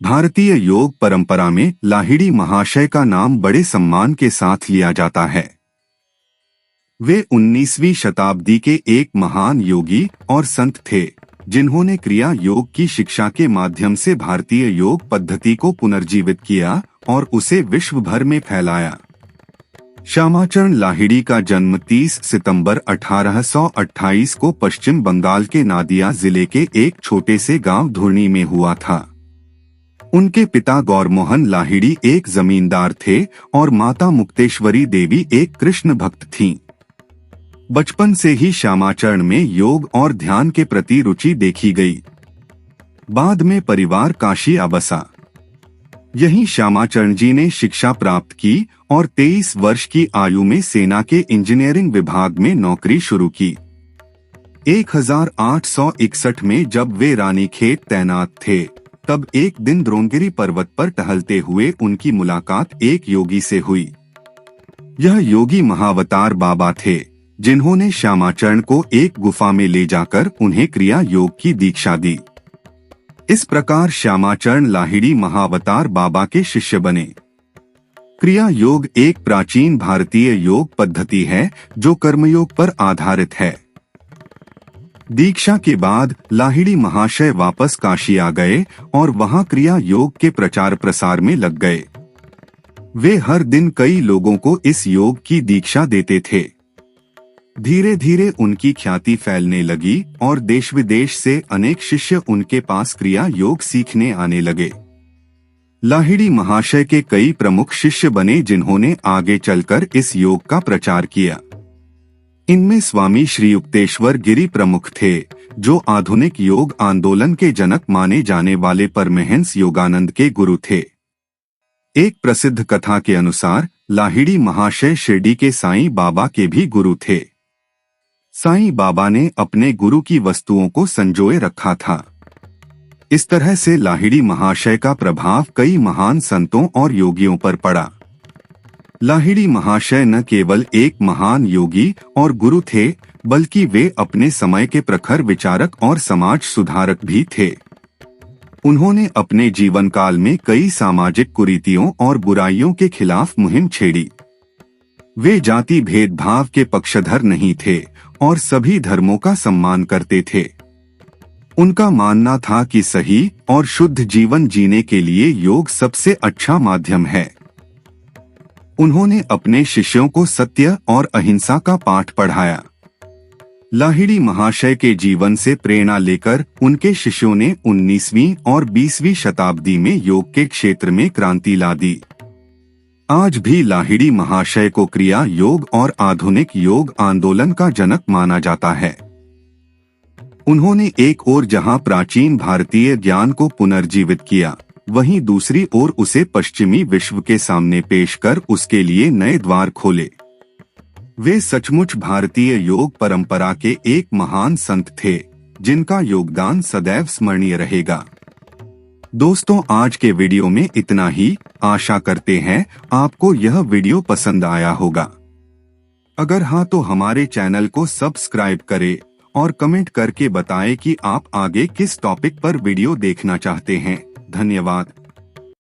भारतीय योग परंपरा में लाहिड़ी महाशय का नाम बड़े सम्मान के साथ लिया जाता है। वे 19वीं शताब्दी के एक महान योगी और संत थे, जिन्होंने क्रिया योग की शिक्षा के माध्यम से भारतीय योग पद्धति को पुनर्जीवित किया और उसे विश्व भर में फैलाया। श्यामाचरण लाहिड़ी का जन्म 30 सितंबर 1828 को पश्चिम बंगाल के नादिया जिले के एक छोटे से गांव धुर्नी में हुआ था। उनके पिता गौरमोहन लाहिड़ी एक जमींदार थे और माता मुक्तेश्वरी देवी एक कृष्ण भक्त थीं। बचपन से ही श्यामाचरण में योग और ध्यान के प्रति रुचि देखी गई। बाद में परिवार काशी आ बसा। यहीं श्यामाचरण जी ने शिक्षा प्राप्त की और 23 वर्ष की आयु में सेना के इंजीनियरिंग विभाग में नौकरी शुरू की। 1861 में जब वे रानीखेत तैनात थे, तब एक दिन द्रोणगिरी पर्वत पर टहलते हुए उनकी मुलाकात एक योगी से हुई। यह योगी महावतार बाबा थे, जिन्होंने श्यामाचरण को एक गुफा में ले जाकर उन्हें क्रिया योग की दीक्षा दी। इस प्रकार श्यामाचरण लाहिड़ी महावतार बाबा के शिष्य बने। क्रिया योग एक प्राचीन भारतीय योग पद्धति है जो कर्मयोग पर आधारित है। दीक्षा के बाद लाहिड़ी महाशय वापस काशी आ गए और वहां क्रिया योग के प्रचार प्रसार में लग गए। वे हर दिन कई लोगों को इस योग की दीक्षा देते थे। धीरे धीरे उनकी ख्याति फैलने लगी और देश विदेश से अनेक शिष्य उनके पास क्रिया योग सीखने आने लगे। लाहिड़ी महाशय के कई प्रमुख शिष्य बने, जिन्होंने आगे चलकर इस योग का प्रचार किया। इनमें स्वामी श्री युक्तेश्वर गिरी प्रमुख थे, जो आधुनिक योग आंदोलन के जनक माने जाने वाले परमहंस योगानंद के गुरु थे। एक प्रसिद्ध कथा के अनुसार लाहिड़ी महाशय शिरडी के साईं बाबा के भी गुरु थे। साईं बाबा ने अपने गुरु की वस्तुओं को संजोए रखा था। इस तरह से लाहिड़ी महाशय का प्रभाव कई महान संतों और योगियों पर पड़ा। लाहिड़ी महाशय न केवल एक महान योगी और गुरु थे, बल्कि वे अपने समय के प्रखर विचारक और समाज सुधारक भी थे। उन्होंने अपने जीवन काल में कई सामाजिक कुरीतियों और बुराइयों के खिलाफ मुहिम छेड़ी। वे जाति भेदभाव के पक्षधर नहीं थे और सभी धर्मों का सम्मान करते थे। उनका मानना था कि सही और शुद्ध जीवन जीने के लिए योग सबसे अच्छा माध्यम है। उन्होंने अपने शिष्यों को सत्य और अहिंसा का पाठ पढ़ाया। लाहिड़ी महाशय के जीवन से प्रेरणा लेकर उनके शिष्यों ने 19वीं और 20वीं शताब्दी में योग के क्षेत्र में क्रांति ला दी। आज भी लाहिड़ी महाशय को क्रिया योग और आधुनिक योग आंदोलन का जनक माना जाता है। उन्होंने एक ओर जहां प्राचीन भारतीय ज्ञान को पुनर्जीवित किया, वहीं दूसरी ओर उसे पश्चिमी विश्व के सामने पेश कर उसके लिए नए द्वार खोले। वे सचमुच भारतीय योग परंपरा के एक महान संत थे, जिनका योगदान सदैव स्मरणीय रहेगा। दोस्तों, आज के वीडियो में इतना ही। आशा करते हैं आपको यह वीडियो पसंद आया होगा। अगर हाँ तो हमारे चैनल को सब्सक्राइब करें और कमेंट करके बताएं कि आप आगे किस टॉपिक पर वीडियो देखना चाहते हैं। धन्यवाद।